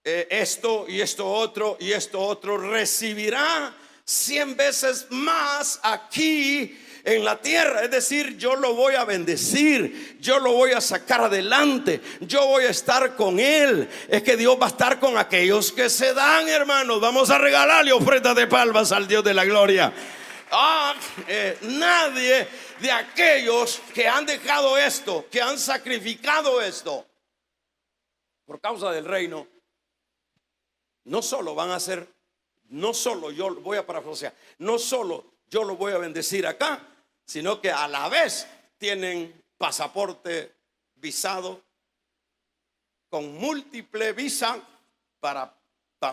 esto y esto otro y esto otro recibirá 100 veces más aquí en la tierra. Es decir, yo lo voy a bendecir, yo lo voy a sacar adelante, yo voy a estar con él. Es que Dios va a estar con aquellos que se dan, hermanos. Vamos a regalarle ofrendas de palmas al Dios de la gloria. Nadie de aquellos que han dejado esto, que han sacrificado esto por causa del reino, no solo van a ser, no solo yo voy a parafrasear, no solo yo lo voy a bendecir acá, sino que a la vez tienen pasaporte, visado, con múltiple visa para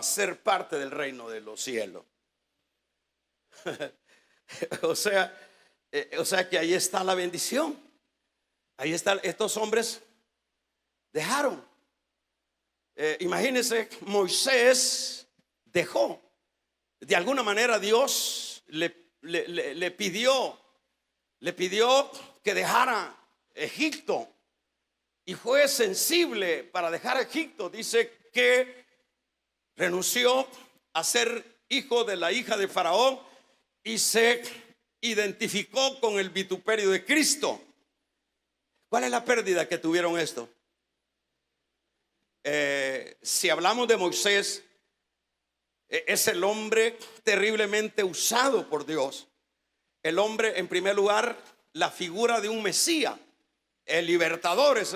ser parte del reino de los cielos. O sea que ahí está la bendición. Ahí está. Estos hombres dejaron. Imagínense, Moisés dejó. De alguna manera Dios le pidió que dejara Egipto, y fue sensible para dejar Egipto. Dice que renunció a ser hijo de la hija de Faraón y se identificó con el vituperio de Cristo. ¿Cuál es la pérdida que tuvieron esto? Si hablamos de Moisés, es el hombre terriblemente usado por Dios. El hombre, en primer lugar, la figura de un Mesías. El libertador es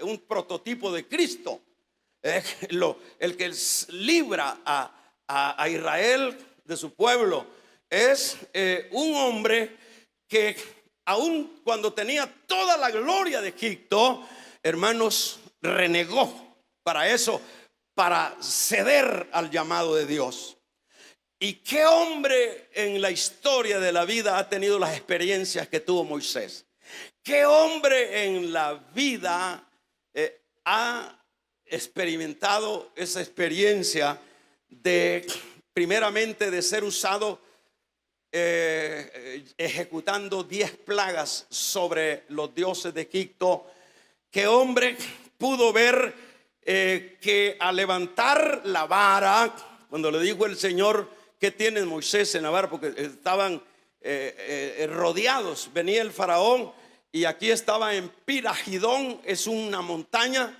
un prototipo de Cristo. El que libra a Israel de su pueblo. Es un hombre que aun cuando tenía toda la gloria de Egipto, hermanos, renegó para ceder al llamado de Dios. ¿Y qué hombre en la historia de la vida ha tenido las experiencias que tuvo Moisés? ¿Qué hombre en la vida ha experimentado esa experiencia de, primeramente, de ser usado ejecutando 10 plagas sobre los dioses de Egipto? ¿Qué hombre pudo ver que al levantar la vara, cuando le dijo el Señor, ¿qué tiene Moisés en la vara? Porque estaban rodeados, venía el faraón, y aquí estaba en Piragidón, es una montaña,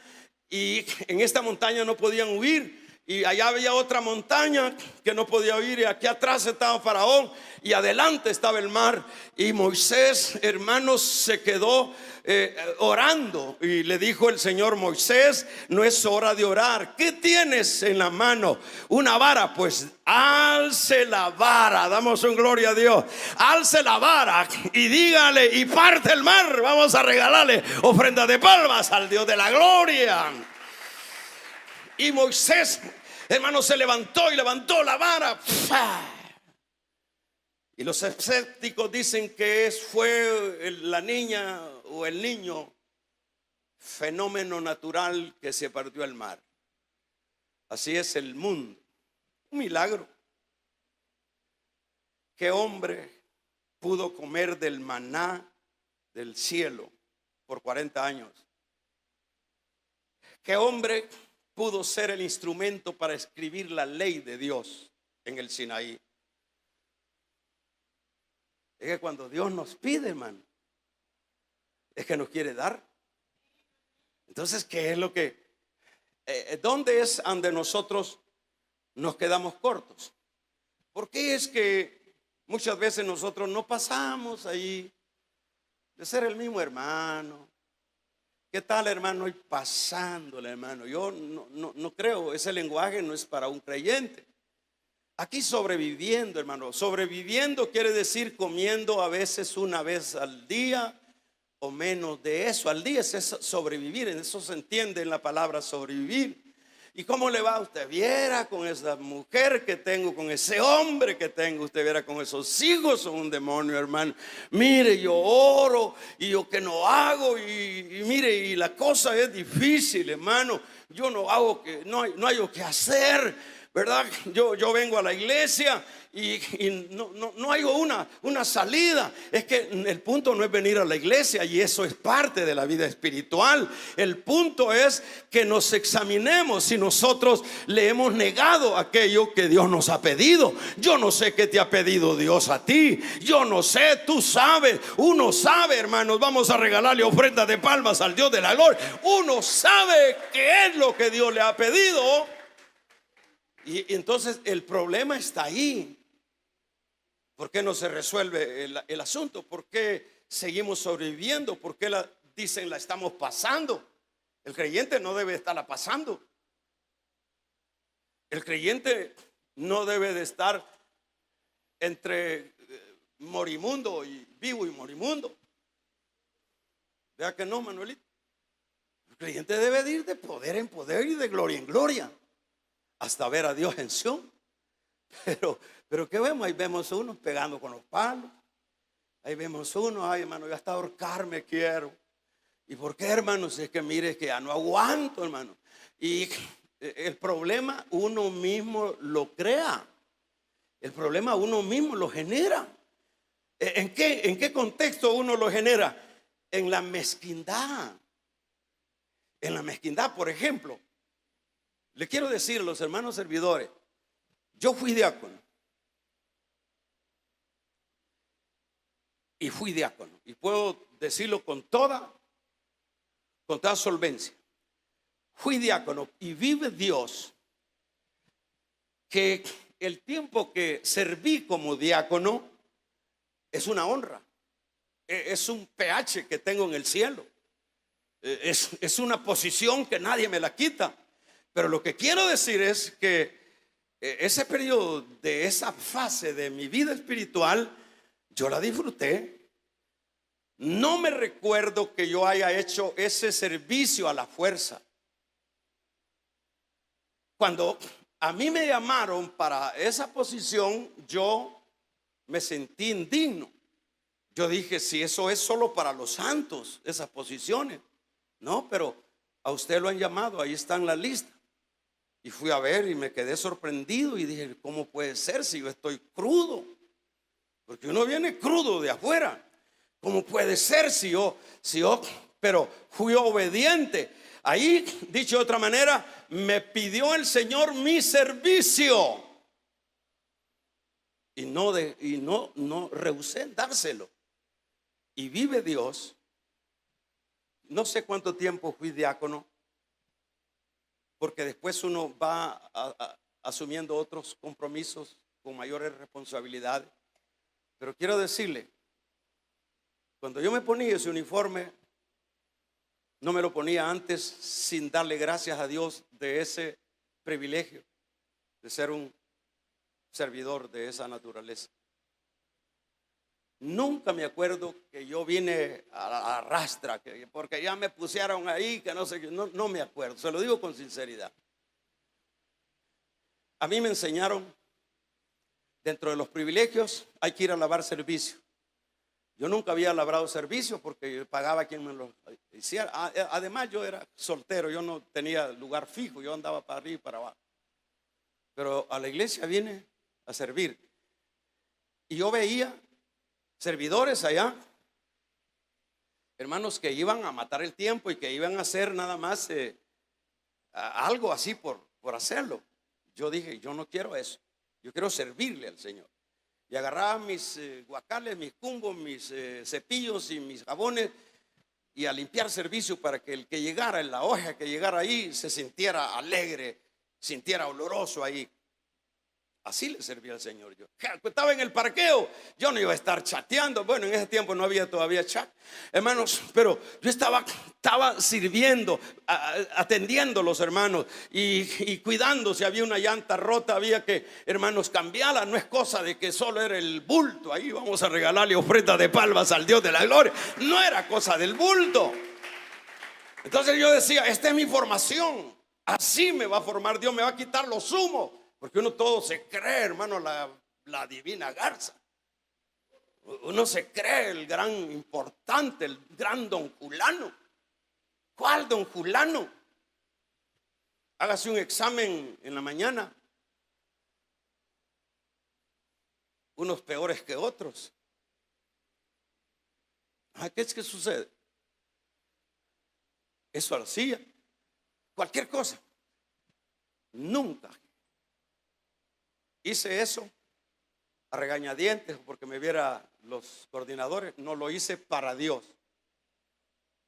y en esta montaña no podían huir. Y allá había otra montaña que no podía huir, y aquí atrás estaba Faraón y adelante estaba el mar. Y Moisés, hermanos, se quedó orando, y le dijo el Señor: Moisés, no es hora de orar. ¿Qué tienes en la mano? Una vara. Pues alce la vara. Damos un gloria a Dios. Alce la vara y dígale, y parte el mar. Vamos a regalarle ofrenda de palmas al Dios de la gloria. Y Moisés, hermano, se levantó y levantó la vara. Y los escépticos dicen que fue la niña o el niño fenómeno natural que se partió el mar. Así es el mundo. Un milagro. ¿Qué hombre pudo comer del maná del cielo por 40 años? ¿Qué hombre pudo ser el instrumento para escribir la ley de Dios en el Sinaí? Es que cuando Dios nos pide, hermano, es que nos quiere dar. Entonces, ¿qué es lo que dónde es donde nosotros nos quedamos cortos? ¿Por qué es que Muchas veces nosotros no pasamos ahí de ser el mismo hermano. ¿Qué tal, hermano? Y pasándole, hermano. Yo no creo, ese lenguaje no es para un creyente. Aquí sobreviviendo, hermano. Sobreviviendo quiere decir comiendo a veces una vez al día o menos de eso. Al día es sobrevivir, en eso se entiende en la palabra sobrevivir. ¿Y cómo le va a usted? Viera con esa mujer que tengo, con ese hombre que tengo, usted viera con esos hijos, son un demonio, hermano. Mire, yo oro y yo que no hago y mire, y la cosa es difícil, hermano. Yo no hago que, no hay lo que hacer, ¿verdad? Yo vengo a la iglesia y no hay una salida. Es que el punto no es venir a la iglesia, y eso es parte de la vida espiritual. El punto es que nos examinemos si nosotros le hemos negado aquello que Dios nos ha pedido. Yo no sé qué te ha pedido Dios a ti. Yo no sé, tú sabes. Uno sabe, hermanos. Vamos a regalarle ofrendas de palmas al Dios de la gloria. Uno sabe qué es lo que Dios le ha pedido. Y entonces el problema está ahí. ¿Por qué no se resuelve el asunto? ¿Por qué seguimos sobreviviendo? ¿Por qué dicen la estamos pasando? El creyente no debe estarla pasando. El creyente no debe de estar entre morimundo y vivo y morimundo. Vea que no, Manuelito. El creyente debe de ir de poder en poder y de gloria en gloria hasta ver a Dios en Sion. Pero ¿qué vemos? Ahí vemos unos pegando con los palos. Ahí vemos uno, ay, hermano, yo hasta ahorcarme quiero. ¿Y por qué, hermano? Si es que mire que ya no aguanto, hermano. Y el problema uno mismo lo crea. El problema uno mismo lo genera. ¿En qué contexto uno lo genera? En la mezquindad. En la mezquindad, por ejemplo. Le quiero decir a los hermanos servidores, yo fui diácono. Y fui diácono. Y puedo decirlo con toda solvencia. Fui diácono y vive Dios que el tiempo que serví como diácono es una honra. Es un PH que tengo en el cielo. Es una posición que nadie me la quita. Pero lo que quiero decir es que ese periodo de esa fase de mi vida espiritual, yo la disfruté. No me recuerdo que yo haya hecho ese servicio a la fuerza. Cuando a mí me llamaron para esa posición, yo me sentí indigno. Yo dije, si eso es solo para los santos, esas posiciones. No, pero a usted lo han llamado, ahí está en la lista. Y fui a ver y me quedé sorprendido y dije, ¿cómo puede ser si yo estoy crudo? Porque uno viene crudo de afuera. ¿Cómo puede ser si yo, pero fui obediente? Ahí, dicho de otra manera, me pidió el Señor mi servicio. Y no rehusé en dárselo. Y vive Dios. No sé cuánto tiempo fui diácono, porque después uno va asumiendo otros compromisos con mayores responsabilidades. Pero quiero decirle, cuando yo me ponía ese uniforme, no me lo ponía antes sin darle gracias a Dios de ese privilegio de ser un servidor de esa naturaleza. Nunca me acuerdo que yo vine a rastra, porque ya me pusieron ahí, que no sé qué. No me acuerdo, se lo digo con sinceridad. A mí me enseñaron, dentro de los privilegios, hay que ir a lavar servicio. Yo nunca había labrado servicio porque yo pagaba a quien me lo hiciera. Además, yo era soltero, yo no tenía lugar fijo, yo andaba para arriba y para abajo. Pero a la iglesia vine a servir. Y yo veía servidores allá, hermanos que iban a matar el tiempo y que iban a hacer nada más algo así por hacerlo. Yo dije, yo no quiero eso, yo quiero servirle al Señor. Y agarraba mis guacales, mis cumbos, mis cepillos y mis jabones y a limpiar servicio para que el que llegara, en la hoja que llegara ahí, se sintiera alegre, sintiera oloroso ahí. Así le servía al Señor yo. Estaba en el parqueo, yo no iba a estar chateando. Bueno, en ese tiempo no había todavía chat, hermanos, pero yo estaba sirviendo, atendiendo a los hermanos y cuidando. Si había una llanta rota, había que, hermanos, cambiarla. No es cosa de que solo era el bulto. Ahí vamos a regalarle ofrenda de palmas al Dios de la gloria. No era cosa del bulto. Entonces yo decía, esta es mi formación. Así me va a formar Dios, me va a quitar los humos. Porque uno todo se cree, hermano, la divina garza. Uno se cree el gran importante, el gran don Julano. ¿Cuál don Julano? Hágase un examen en la mañana. Unos peores que otros. ¿Qué es que sucede? Eso lo hacía. Cualquier cosa. Nunca hice eso a regañadientes porque me viera los coordinadores. No lo hice para Dios.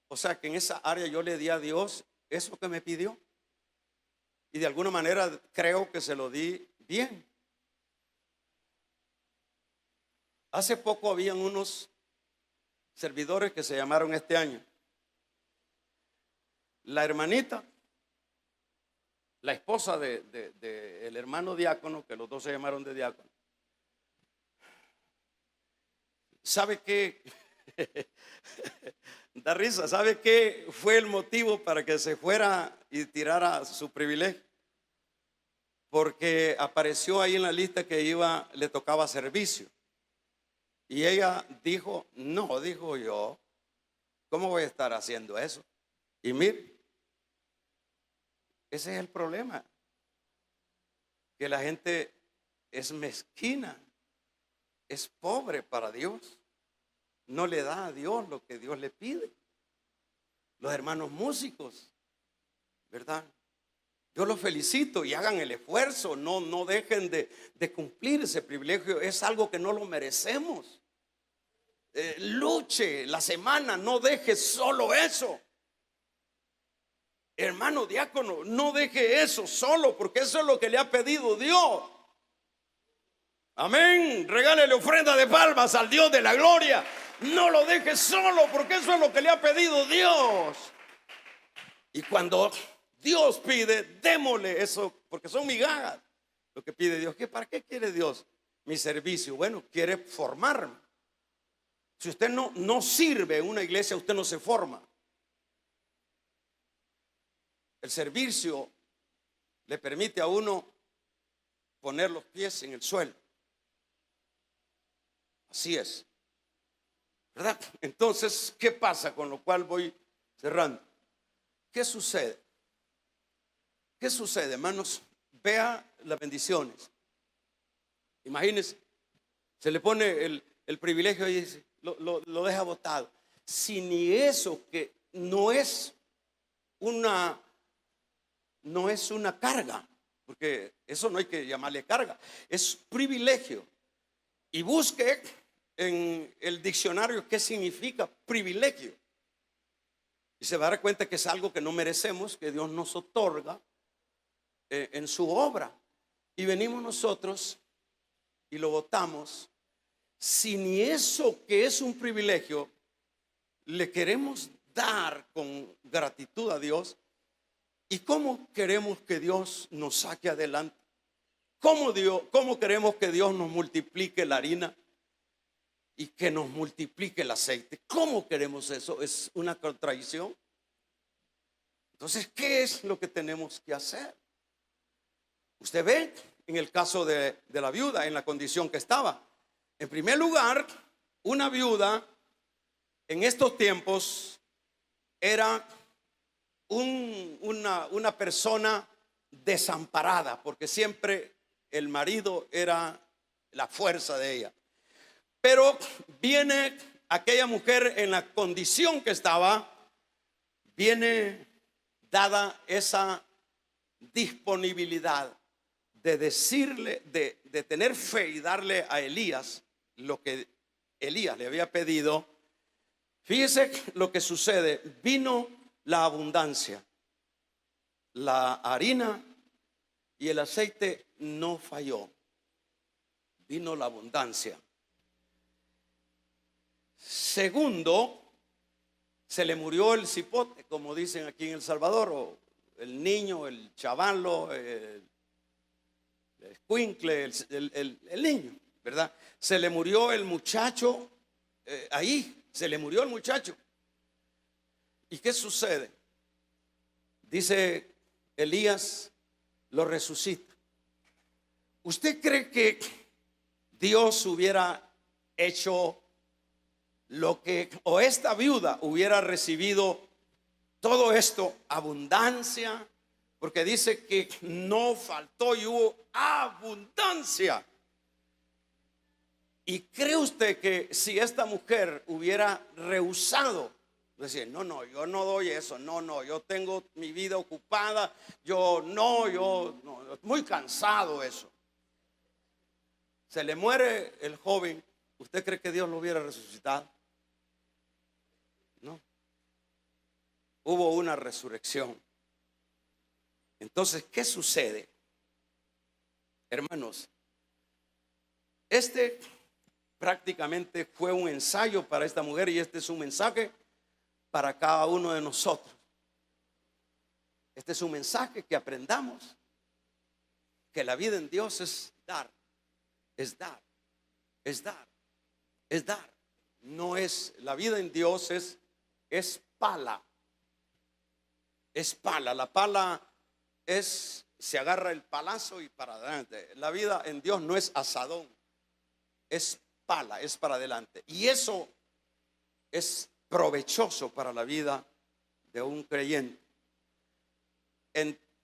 O sea que en esa área yo le di a Dios eso que me pidió. Y de alguna manera creo que se lo di bien. Hace poco habían unos servidores que se llamaron este año. La hermanita, la esposa del hermano diácono, que los dos se llamaron de diácono. ¿Sabe qué? Da risa. ¿Sabe qué fue el motivo para que se fuera y tirara su privilegio? Porque apareció ahí en la lista que le tocaba servicio. Y ella dijo, no, dijo yo, ¿cómo voy a estar haciendo eso? Y mire, ese es el problema, que la gente es mezquina, es pobre para Dios, no le da a Dios lo que Dios le pide. Los hermanos músicos, ¿verdad? Yo los felicito y hagan el esfuerzo, no dejen de cumplir ese privilegio, es algo que no lo merecemos. Luche la semana, no deje solo eso. Hermano diácono, no deje eso solo, porque eso es lo que le ha pedido Dios. Amén. Regálele ofrenda de palmas al Dios de la gloria. No lo deje solo, porque eso es lo que le ha pedido Dios. Y cuando Dios pide, démosle eso, porque son migajas lo que pide Dios. ¿Para qué quiere Dios mi servicio? Bueno, quiere formarme. Si usted no sirve en una iglesia, usted no se forma. El servicio le permite a uno poner los pies en el suelo. Así es, ¿verdad? Entonces, ¿qué pasa? Con lo cual voy cerrando. ¿Qué sucede? ¿Qué sucede, hermanos? Vea las bendiciones. Imagínense, se le pone el privilegio y dice, lo deja botado. Si ni eso, que no es una carga, porque eso no hay que llamarle carga, es privilegio. Y busque en el diccionario qué significa privilegio. Y se va a dar cuenta que es algo que no merecemos, que Dios nos otorga en su obra. Y venimos nosotros y lo votamos. Si ni eso que es un privilegio le queremos dar con gratitud a Dios, ¿y cómo queremos que Dios nos saque adelante? ¿Cómo queremos que Dios nos multiplique la harina y que nos multiplique el aceite? ¿Cómo queremos eso? ¿Es una contradicción? Entonces, ¿qué es lo que tenemos que hacer? Usted ve en el caso de la viuda, en la condición que estaba. En primer lugar, una viuda en estos tiempos era una persona desamparada, porque siempre el marido era la fuerza de ella. Pero viene aquella mujer en la condición que estaba, viene dada esa disponibilidad de decirle, de tener fe y darle a Elías lo que Elías le había pedido. Fíjese lo que sucede. Vino la abundancia, la harina y el aceite no falló. vino la abundancia. Segundo, se le murió el cipote, como dicen aquí en El Salvador, o el niño, el chavalo, el escuincle, el niño, ¿verdad? Se le murió el muchacho, ahí, se le murió el muchacho. ¿Y qué sucede? Dice Elías, lo resucita. ¿Usted cree que Dios hubiera hecho lo que, o esta viuda hubiera recibido todo esto, abundancia? Porque dice que no faltó y hubo abundancia. ¿Y cree usted que si esta mujer hubiera rehusado, decir, no, yo no doy eso, no, yo tengo mi vida ocupada, yo no, muy cansado eso? Se le muere el joven, ¿usted cree que Dios lo hubiera resucitado? No. Hubo una resurrección. Entonces, ¿qué sucede? Hermanos, este prácticamente fue un ensayo para esta mujer y este es un mensaje para cada uno de nosotros. Este es un mensaje que aprendamos que la vida en Dios es dar, es dar, es dar, es dar. No es, la vida en Dios es pala. Es pala. La pala es, se agarra el palazo y para adelante. La vida en Dios no es asadón, es pala, es para adelante. Y eso es provechoso para la vida de un creyente.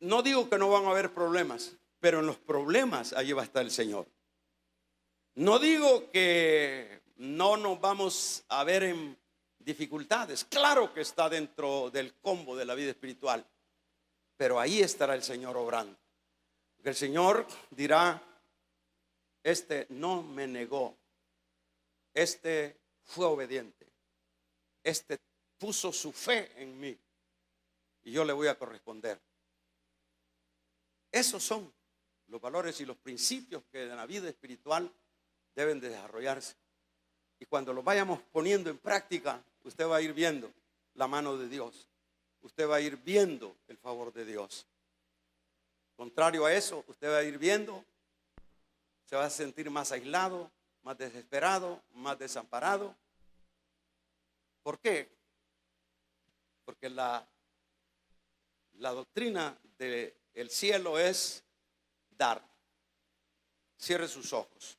No digo que no van a haber problemas, pero en los problemas allí va a estar el Señor. No digo que no nos vamos a ver en dificultades. Claro que está dentro del combo de la vida espiritual, pero ahí estará el Señor obrando. Porque el Señor dirá, este no me negó, este fue obediente, este puso su fe en mí y yo le voy a corresponder. Esos son los valores y los principios que en la vida espiritual deben de desarrollarse. Y cuando los vayamos poniendo en práctica, usted va a ir viendo la mano de Dios. Usted va a ir viendo el favor de Dios. Contrario a eso, usted va a ir viendo, se va a sentir más aislado, más desesperado, más desamparado. ¿Por qué? Porque la doctrina del cielo es dar. Cierre sus ojos.